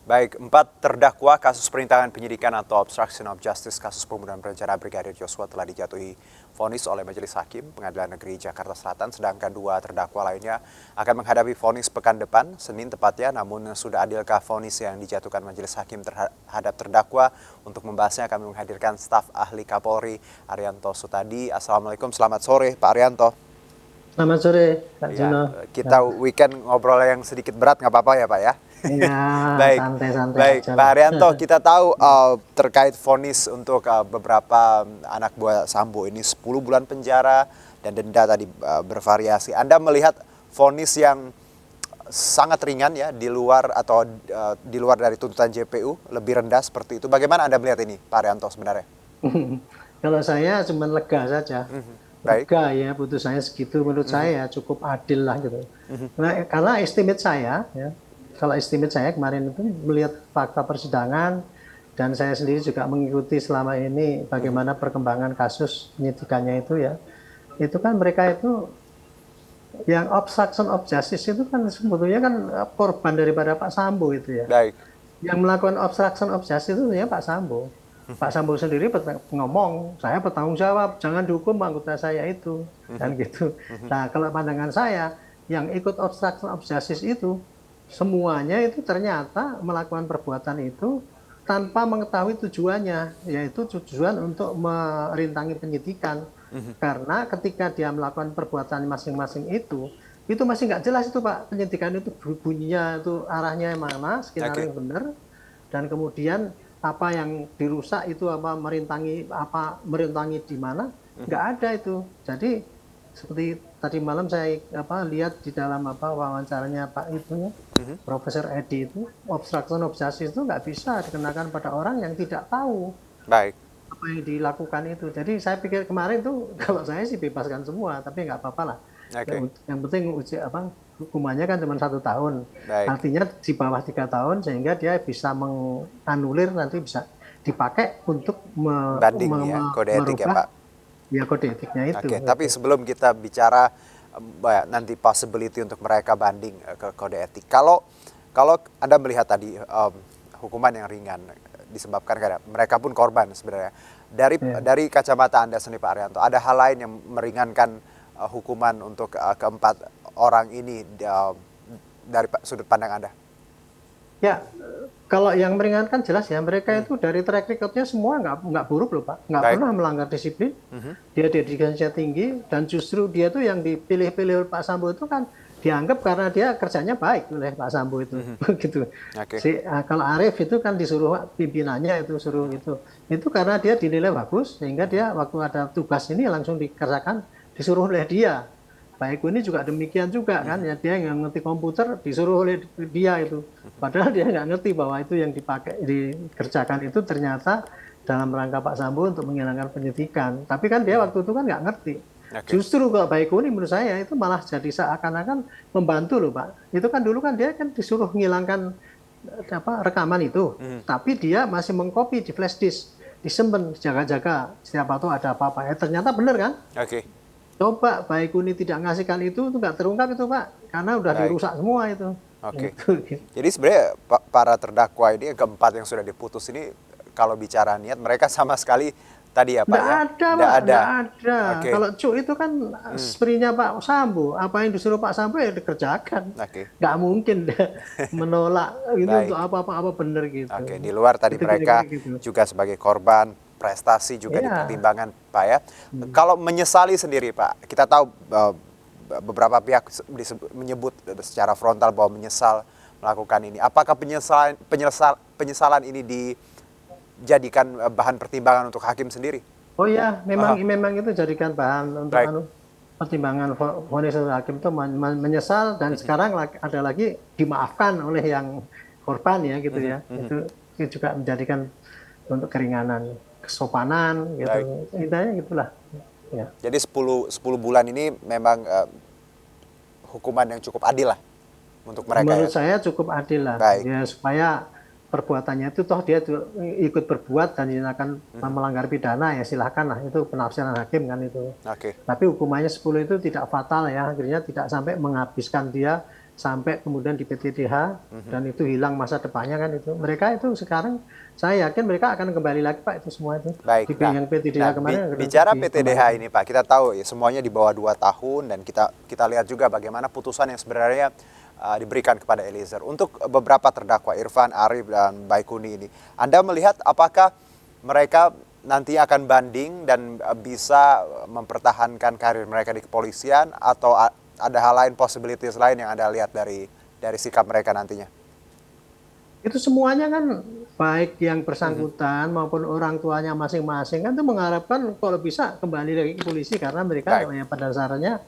Baik, 4 terdakwa kasus perintangan penyidikan atau obstruction of justice kasus pembunuhan berencana Brigadir Joshua telah dijatuhi vonis oleh Majelis Hakim Pengadilan Negeri Jakarta Selatan, sedangkan 2 terdakwa lainnya akan menghadapi vonis pekan depan, Senin tepatnya. Namun sudah adilkah vonis yang dijatuhkan Majelis Hakim terhadap terdakwa? Untuk membahasnya kami menghadirkan staf ahli Kapolri Arianto Sutadi. Assalamualaikum, selamat sore Pak Arianto. Selamat sore, Kak Ya, Juno. kita weekend ngobrol yang sedikit berat, nggak apa-apa ya Pak ya? Iya, Baik, santai-santai baik aja Pak lah. Arianto, kita tahu terkait vonis untuk beberapa anak buah Sambo ini 10 bulan penjara dan denda tadi bervariasi. Anda melihat vonis yang sangat ringan ya di luar atau di luar dari tuntutan JPU, lebih rendah seperti itu. Bagaimana Anda melihat ini, Pak Arianto sebenarnya? Kalau saya cuma lega saja. Baik. Lega ya, putusannya segitu menurut saya cukup adil lah gitu. Nah, karena estimate saya, ya, kalau estimate saya kemarin itu melihat fakta persidangan dan saya sendiri juga mengikuti selama ini bagaimana perkembangan kasus penyidikannya itu ya. Itu kan mereka itu yang obstruction of justice itu kan sebetulnya kan korban daripada Pak Sambo itu ya. Baik. Yang melakukan obstruction of justice itu sebenarnya Pak Sambo. Pak Sambo sendiri ngomong, saya bertanggung jawab, jangan dihukum anggota saya itu, kan gitu. Nah, kalau pandangan saya, yang ikut obstruction of justice itu, semuanya itu ternyata melakukan perbuatan itu tanpa mengetahui tujuannya, yaitu tujuan untuk merintangi penyidikan. Karena ketika dia melakukan perbuatan masing-masing itu masih nggak jelas itu Pak, penyidikan itu bunyinya itu arahnya mana, skenario yang benar, dan kemudian apa yang dirusak itu merintangi di mana, nggak ada itu. Jadi seperti tadi malam saya lihat di dalam wawancaranya Pak itu Profesor Edi itu, obstruction of justice itu nggak bisa dikenakan pada orang yang tidak tahu Baik. apa yang dilakukan itu. Jadi saya pikir kemarin tuh kalau saya sih bebaskan semua, tapi nggak apa-apa lah. Oke. Yang penting hukumannya kan cuma 1 tahun. Baik. Artinya di bawah 3 tahun sehingga dia bisa menganulir, nanti bisa dipakai untuk Banding ya, kode etik ya Pak. Ya kode etiknya itu. Oke, tapi sebelum kita bicara nanti possibility untuk mereka banding ke kode etik. Kalau Anda melihat tadi hukuman yang ringan disebabkan karena mereka pun korban sebenarnya. Dari kacamata Anda sendiri Pak Arianto, ada hal lain yang meringankan hukuman untuk keempat orang ini dari sudut pandang Anda? Ya, kalau yang meringankan jelas ya, mereka itu dari track record-nya semua nggak buruk loh Pak, nggak pernah melanggar disiplin, dia dedikasinya tinggi, dan justru dia tuh yang dipilih-pilih oleh Pak Sambo itu kan dianggap karena dia kerjanya baik oleh Pak Sambo itu, begitu. Okay. Kalau Arief itu kan disuruh pimpinannya suruh itu karena dia dinilai bagus, sehingga dia waktu ada tugas ini langsung dikerjakan, disuruh oleh dia. Pak Eko ini juga demikian juga kan, ya dia yang ngerti komputer disuruh oleh dia itu, padahal dia nggak ngerti bahwa itu yang dikerjakan itu ternyata dalam rangka Pak Sambo untuk menghilangkan penyidikan. Tapi kan dia waktu itu kan nggak ngerti. Justru kalau Pak Eko ini menurut saya itu malah jadi seakan-akan membantu loh Pak. Itu kan dulu kan dia kan disuruh menghilangkan rekaman itu, tapi dia masih mengcopy di flash disk, disimpan jaga-jaga siapa tahu ada apa-apa. Ternyata benar kan? Oke. Coba Baikuni tidak ngasihkan itu nggak terungkap itu Pak, karena udah dirusak semua itu. Oke. Jadi sebenarnya para terdakwa ini keempat yang sudah diputus ini, kalau bicara niat mereka sama sekali tadi ya Pak ya? Nggak ada. Okay. Kalau Cuk itu kan sepertinya Pak Sambo, apa yang disuruh Pak Sambo ya dikerjakan. Nggak mungkin menolak itu untuk apa-apa benar gitu. Oke, di luar tadi itu mereka juga sebagai korban, prestasi juga dipertimbangkan Pak ya. Kalau menyesali sendiri Pak, kita tahu beberapa pihak menyebut secara frontal bahwa menyesal melakukan ini. Apakah penyesalan ini dijadikan bahan pertimbangan untuk hakim sendiri? Oh ya, memang itu jadikan bahan untuk pertimbangan vonis hakim itu menyesal, dan sekarang ada lagi dimaafkan oleh yang korban ya gitu ya. Itu juga menjadikan untuk keringanan, kesopanan gitu. Intinya gitulah. Ya. Jadi 10 bulan ini memang hukuman yang cukup adil lah untuk mereka. Menurut saya cukup adil lah. Ya, supaya perbuatannya itu toh dia ikut berbuat dan akan melanggar pidana, ya silahkan lah, itu penafsiran hakim kan itu. Tapi hukumannya 10 itu tidak fatal ya, akhirnya tidak sampai menghabiskan dia sampai kemudian di PTDH dan itu hilang masa depannya kan itu. Mereka itu sekarang saya yakin mereka akan kembali lagi Pak itu semua itu. Baik, Di yang PTDH kemarin bicara PTDH ini Pak, kita tahu ya semuanya di bawah 2 tahun dan kita lihat juga bagaimana putusan yang sebenarnya diberikan kepada Eliezer. Untuk beberapa terdakwa Irfan, Arif, dan Baikuni ini, Anda melihat apakah mereka nanti akan banding dan bisa mempertahankan karir mereka di kepolisian atau ada hal lain, possibilities lain yang Anda lihat dari sikap mereka nantinya? Itu semuanya kan baik yang bersangkutan maupun orang tuanya masing-masing kan itu mengharapkan kalau bisa kembali lagi ke polisi karena mereka ya pada dasarnya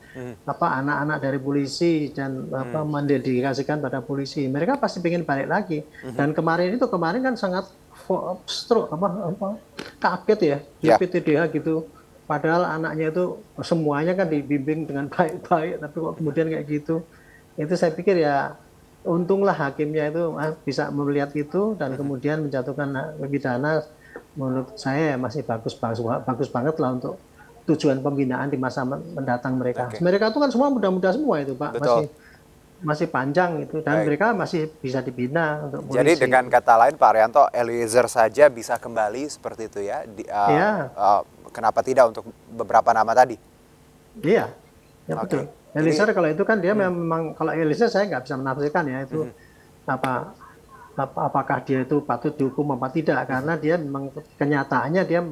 anak-anak dari polisi dan mendedikasikan pada polisi. Mereka pasti ingin balik lagi. Dan kemarin kan sangat kaget ya di PTDH gitu. Padahal anaknya itu semuanya kan dibimbing dengan baik-baik, tapi kok kemudian kayak gitu. Itu saya pikir ya untunglah hakimnya itu bisa melihat itu dan kemudian menjatuhkan pidana. Menurut saya masih bagus banget lah untuk tujuan pembinaan di masa mendatang mereka. Mereka itu kan semua muda-muda semua itu Pak. Betul. Masih panjang itu dan mereka masih bisa dibina untuk polisi. Jadi dengan kata lain Pak Arianto, Eliezer saja bisa kembali seperti itu ya? Kenapa tidak untuk beberapa nama tadi? Iya, ya betul. Eliezer kalau itu kan dia memang, kalau Eliezer saya nggak bisa menafsirkan ya itu apakah dia itu patut dihukum apa tidak, karena dia memang kenyataannya dia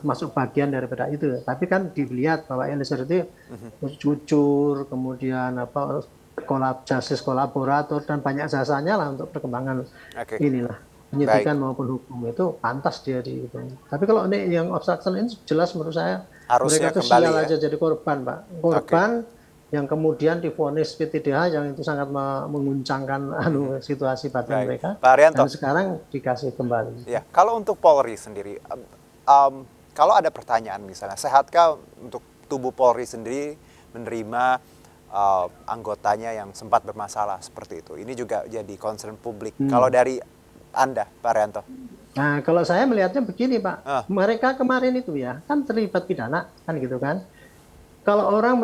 masuk bagian daripada itu. Tapi kan dilihat bahwa Eliezer itu jujur, kemudian justice kolaborator dan banyak jasanya lah untuk perkembangan inilah penyidikan maupun hukum itu pantas dia di itu. Tapi kalau ini yang obstruction ini jelas menurut saya harusnya mereka itu sial aja jadi korban Pak. Korban yang kemudian divonis PTDH yang itu sangat menguncangkan situasi batin mereka. Pak Arianto, dan sekarang dikasih kembali. Ya, kalau untuk Polri sendiri, kalau ada pertanyaan misalnya, sehatkah untuk tubuh Polri sendiri menerima anggotanya yang sempat bermasalah seperti itu? Ini juga jadi concern publik. Kalau dari Anda, Pak Arianto? Nah, kalau saya melihatnya begini, Pak. Mereka kemarin itu ya, kan terlibat pidana, kan gitu kan. Kalau orang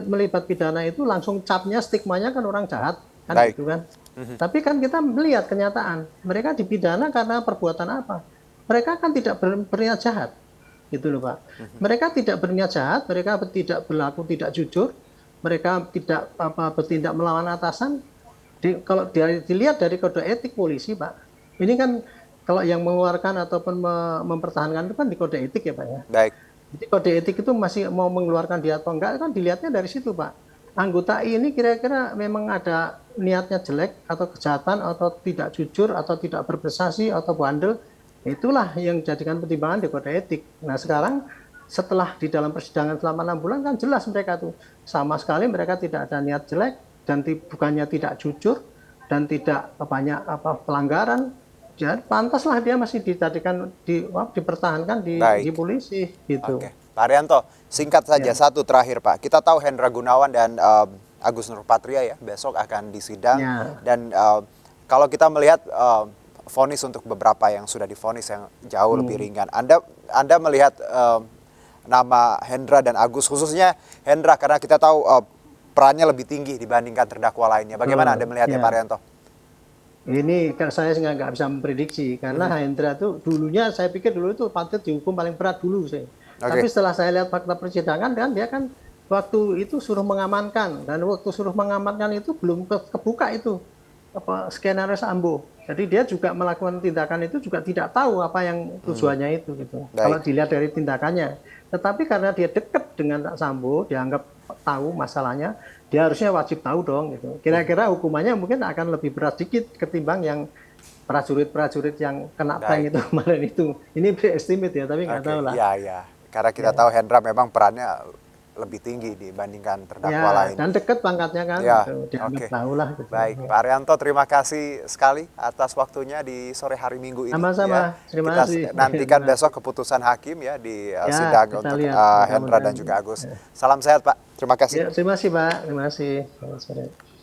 melibat pidana itu langsung capnya, stigmanya kan orang jahat, kan gitu kan. Tapi kan kita melihat kenyataan. Mereka dipidana karena perbuatan apa? Mereka kan tidak berniat jahat. Gitu loh, Pak. Mereka tidak berniat jahat, mereka tidak berlaku tidak jujur, mereka tidak bertindak melawan atasan. Kalau dilihat dari kode etik polisi, Pak, ini kan kalau yang mengeluarkan ataupun mempertahankan itu kan di kode etik ya Pak ya. Baik. Jadi kode etik itu masih mau mengeluarkan dia atau enggak kan dilihatnya dari situ Pak. Anggota ini kira-kira memang ada niatnya jelek atau kejahatan atau tidak jujur atau tidak berprestasi atau bandel. Itulah yang jadikan pertimbangan di kode etik. Nah sekarang setelah di dalam persidangan selama 6 bulan kan jelas mereka tuh sama sekali mereka tidak ada niat jelek dan bukannya tidak jujur dan tidak banyak pelanggaran. Jadi pantaslah dia masih dipertahankan di polisi gitu. Pak Arianto, singkat saja satu terakhir Pak. Kita tahu Hendra Gunawan dan Agus Nurpatria ya besok akan disidang dan kalau kita melihat vonis untuk beberapa yang sudah divonis yang jauh lebih ringan. Anda melihat nama Hendra dan Agus, khususnya Hendra karena kita tahu perannya lebih tinggi dibandingkan terdakwa lainnya. Bagaimana Anda melihatnya Pak Arianto? Ini saya nggak bisa memprediksi karena Hendra tuh dulunya saya pikir dulu itu patut dihukum paling berat dulu saya. Tapi setelah saya lihat fakta persidangan dan dia kan waktu itu suruh mengamankan dan waktu suruh mengamankan itu belum kebuka itu skenario Sambo. Jadi dia juga melakukan tindakan itu juga tidak tahu apa yang tujuannya itu gitu. Kalau dilihat dari tindakannya. Tetapi karena dia dekat dengan Sambo, dianggap tahu masalahnya, dia harusnya wajib tahu dong gitu. Kira-kira hukumannya mungkin akan lebih berat sedikit ketimbang yang prajurit-prajurit yang kena tank itu kemarin itu. Ini estimate ya, tapi nggak tahu lah. Iya. Karena kita tahu Hendra memang perannya lebih tinggi dibandingkan terdakwa lain. Dan dekat pangkatnya kan, gitu. Dianggap tahu lah. Gitu. Baik, Pak Arianto, terima kasih sekali atas waktunya di sore hari Minggu ini. Sama-sama, terima kasih. Kita nantikan besok keputusan hakim ya di sidang untuk Hendra dan juga Agus. Salam sehat Pak, terima kasih. Terima kasih Pak, terima kasih. Selamat sore.